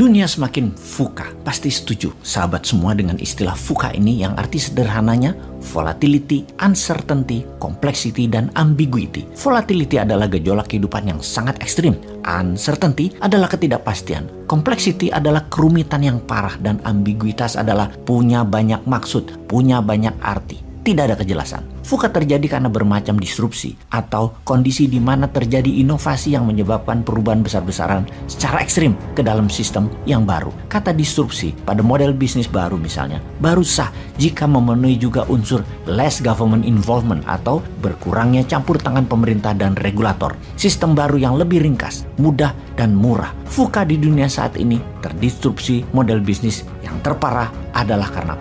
Dunia semakin VUCA. Pasti setuju sahabat semua dengan istilah VUCA ini yang arti sederhananya volatility, uncertainty, complexity, dan ambiguity. Volatility adalah gejolak kehidupan yang sangat ekstrim. Uncertainty adalah ketidakpastian. Complexity adalah kerumitan yang parah, dan ambiguitas adalah punya banyak maksud, punya banyak arti. Tidak ada kejelasan. VUCA terjadi karena bermacam disrupsi atau kondisi di mana terjadi inovasi yang menyebabkan perubahan besar-besaran secara ekstrim ke dalam sistem yang baru. Kata disrupsi pada model bisnis baru misalnya, baru sah jika memenuhi juga unsur less government involvement atau berkurangnya campur tangan pemerintah dan regulator. Sistem baru yang lebih ringkas, mudah, dan murah. VUCA di dunia saat ini terdisrupsi model bisnis yang terparah adalah karena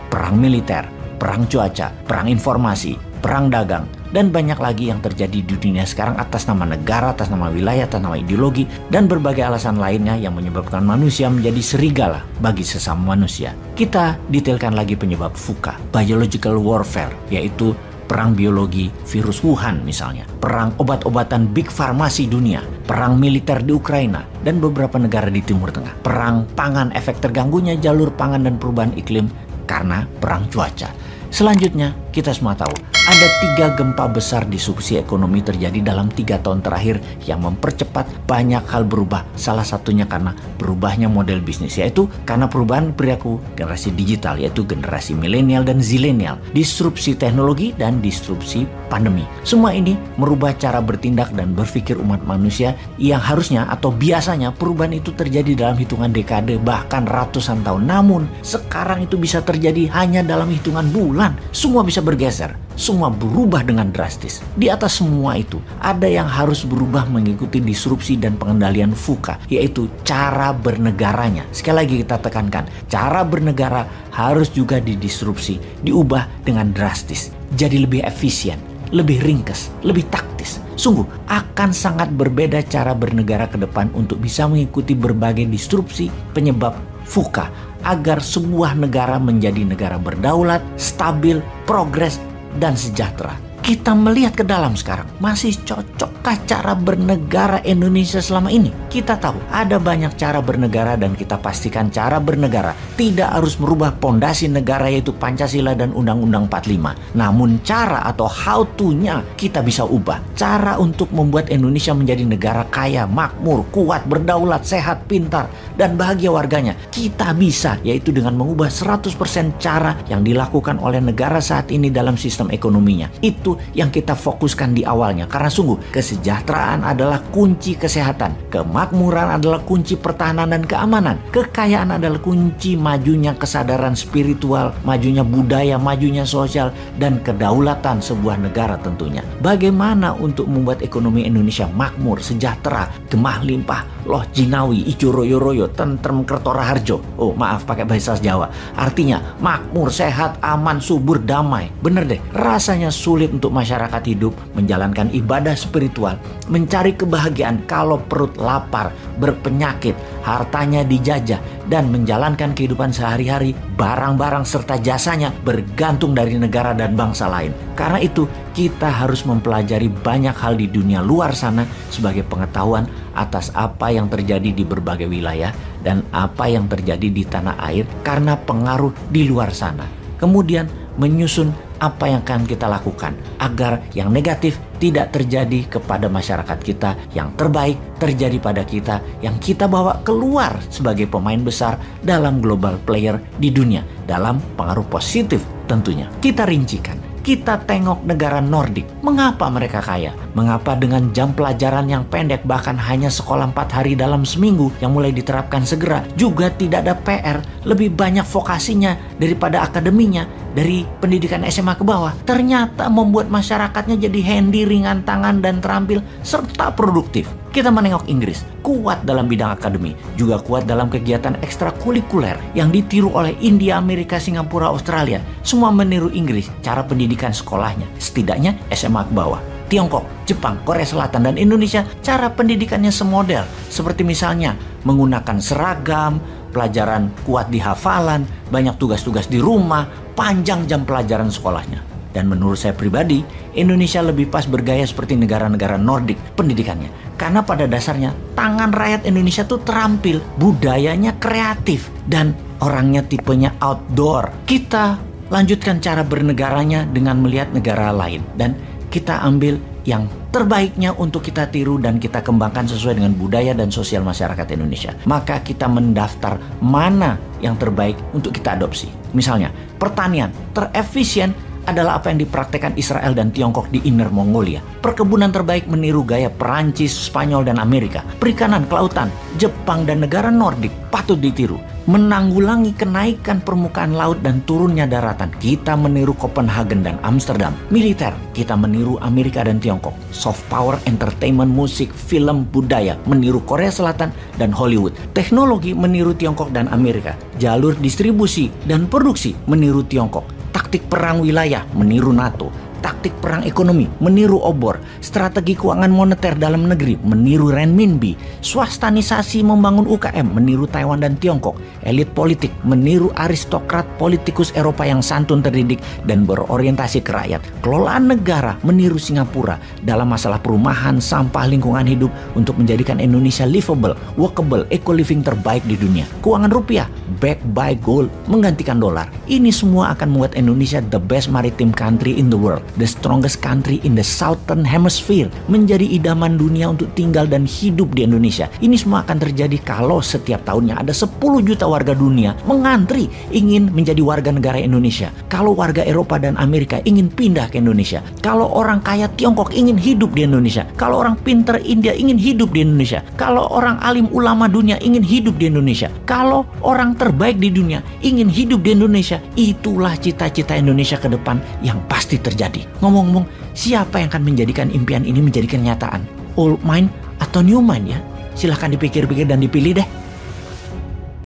perang militer, perang cuaca, perang informasi, perang dagang, dan banyak lagi yang terjadi di dunia sekarang atas nama negara, atas nama wilayah, atas nama ideologi, dan berbagai alasan lainnya yang menyebabkan manusia menjadi serigala bagi sesama manusia. Kita detailkan lagi penyebab VUCA, biological warfare, yaitu perang biologi virus Wuhan misalnya, perang obat-obatan big farmasi dunia, perang militer di Ukraina, dan beberapa negara di Timur Tengah, perang pangan, efek terganggunya jalur pangan dan perubahan iklim karena perang cuaca. Selanjutnya, kita semua tahu ada 3 gempa besar disrupsi ekonomi terjadi dalam 3 tahun terakhir yang mempercepat banyak hal berubah. Salah satunya karena berubahnya model bisnis, yaitu karena perubahan perilaku generasi digital, yaitu generasi milenial dan zilenial, disrupsi teknologi, dan disrupsi pandemi. Semua ini merubah cara bertindak dan berpikir umat manusia yang harusnya atau biasanya perubahan itu terjadi dalam hitungan dekade bahkan ratusan tahun. Namun sekarang itu bisa terjadi hanya dalam hitungan bulan. Semua bisa bergeser, semua berubah dengan drastis. Di atas semua itu, ada yang harus berubah mengikuti disrupsi dan pengendalian VUCA, yaitu cara bernegaranya. Sekali lagi kita tekankan, cara bernegara harus juga didisrupsi, diubah dengan drastis. Jadi lebih efisien, lebih ringkas, lebih taktis. Sungguh akan sangat berbeda cara bernegara ke depan untuk bisa mengikuti berbagai disrupsi penyebab VUCA agar sebuah negara menjadi negara berdaulat, stabil, progres, dan sejahtera. Kita melihat ke dalam sekarang, masih cocokkah cara bernegara Indonesia selama ini? Kita tahu ada banyak cara bernegara dan kita pastikan cara bernegara tidak harus merubah pondasi negara yaitu Pancasila dan Undang-Undang 45. Namun cara atau how to-nya kita bisa ubah. Cara untuk membuat Indonesia menjadi negara kaya, makmur, kuat, berdaulat, sehat, pintar, dan bahagia warganya. Kita bisa, yaitu dengan mengubah 100% cara yang dilakukan oleh negara saat ini dalam sistem ekonominya. Itu yang kita fokuskan di awalnya, karena sungguh kesejahteraan adalah kunci kesehatan, kemakmuran adalah kunci pertahanan dan keamanan, kekayaan adalah kunci majunya kesadaran spiritual, majunya budaya, majunya sosial, dan kedaulatan sebuah negara tentunya. Bagaimana untuk membuat ekonomi Indonesia makmur, sejahtera, gemah limpah, loh jinawi, ijo royo-royo, tentrem kertora harjo. Oh maaf pakai bahasa Jawa. Artinya makmur, sehat, aman, subur, damai. Bener deh, rasanya sulit untuk masyarakat hidup menjalankan ibadah spiritual, mencari kebahagiaan kalau perut lapar, berpenyakit, hartanya dijajah, dan menjalankan kehidupan sehari-hari, barang-barang serta jasanya bergantung dari negara dan bangsa lain. Karena itu, kita harus mempelajari banyak hal di dunia luar sana sebagai pengetahuan atas apa yang terjadi di berbagai wilayah dan apa yang terjadi di tanah air karena pengaruh di luar sana. Kemudian menyusun apa yang akan kita lakukan agar yang negatif tidak terjadi kepada masyarakat kita, yang terbaik terjadi pada kita, yang kita bawa keluar sebagai pemain besar dalam global player di dunia, dalam pengaruh positif tentunya. Kita rincikan. Kita tengok negara Nordik. Mengapa mereka kaya? Mengapa dengan jam pelajaran yang pendek, bahkan hanya sekolah 4 hari dalam seminggu yang mulai diterapkan segera, juga tidak ada PR, lebih banyak vokasinya daripada akademinya, dari pendidikan SMA ke bawah. Ternyata membuat masyarakatnya jadi handy, ringan tangan, dan terampil, serta produktif. Kita menengok Inggris, kuat dalam bidang akademi, juga kuat dalam kegiatan ekstrakurikuler yang ditiru oleh India, Amerika, Singapura, Australia. Semua meniru Inggris, cara pendidikan sekolahnya, setidaknya SMA ke bawah. Tiongkok, Jepang, Korea Selatan, dan Indonesia, cara pendidikannya semodel. Seperti misalnya menggunakan seragam, pelajaran kuat di hafalan, banyak tugas-tugas di rumah, panjang jam pelajaran sekolahnya. Dan menurut saya pribadi, Indonesia lebih pas bergaya seperti negara-negara Nordik pendidikannya. Karena pada dasarnya tangan rakyat Indonesia tuh terampil, budayanya kreatif, dan orangnya tipenya outdoor. Kita lanjutkan cara bernegaranya dengan melihat negara lain. Dan kita ambil yang terbaiknya untuk kita tiru dan kita kembangkan sesuai dengan budaya dan sosial masyarakat Indonesia. Maka kita mendaftar mana yang terbaik untuk kita adopsi. Misalnya, pertanian terefisien adalah apa yang dipraktekkan Israel dan Tiongkok di Inner Mongolia. Perkebunan terbaik meniru gaya Perancis, Spanyol, dan Amerika. Perikanan, kelautan, Jepang, dan negara Nordik patut ditiru. Menanggulangi kenaikan permukaan laut dan turunnya daratan, kita meniru Copenhagen dan Amsterdam. Militer, kita meniru Amerika dan Tiongkok. Soft power, entertainment, musik, film, budaya, meniru Korea Selatan dan Hollywood. Teknologi, meniru Tiongkok dan Amerika. Jalur distribusi dan produksi, meniru Tiongkok. Taktik perang wilayah, meniru NATO. Taktik perang ekonomi, meniru obor. Strategi keuangan moneter dalam negeri, meniru renminbi. Swastanisasi membangun UKM, meniru Taiwan dan Tiongkok. Elit politik, meniru aristokrat politikus Eropa yang santun terdidik dan berorientasi ke rakyat. Kelolaan negara, meniru Singapura dalam masalah perumahan, sampah, lingkungan hidup untuk menjadikan Indonesia livable, workable, eco-living terbaik di dunia. Keuangan rupiah, backed by gold, menggantikan dolar. Ini semua akan membuat Indonesia the best maritime country in the world. The strongest country in the southern hemisphere, menjadi idaman dunia untuk tinggal dan hidup di Indonesia. Ini semua akan terjadi kalau setiap tahunnya ada 10 juta warga dunia mengantri ingin menjadi warga negara Indonesia. Kalau warga Eropa dan Amerika ingin pindah ke Indonesia. Kalau orang kaya Tiongkok ingin hidup di Indonesia. Kalau orang pinter India ingin hidup di Indonesia. Kalau orang alim ulama dunia ingin hidup di Indonesia. Kalau orang terbaik di dunia ingin hidup di Indonesia. Itulah cita-cita Indonesia ke depan yang pasti terjadi. Ngomong-ngomong, siapa yang akan menjadikan impian ini menjadi kenyataan? Old mind atau new mind ya? Silahkan dipikir-pikir dan dipilih deh.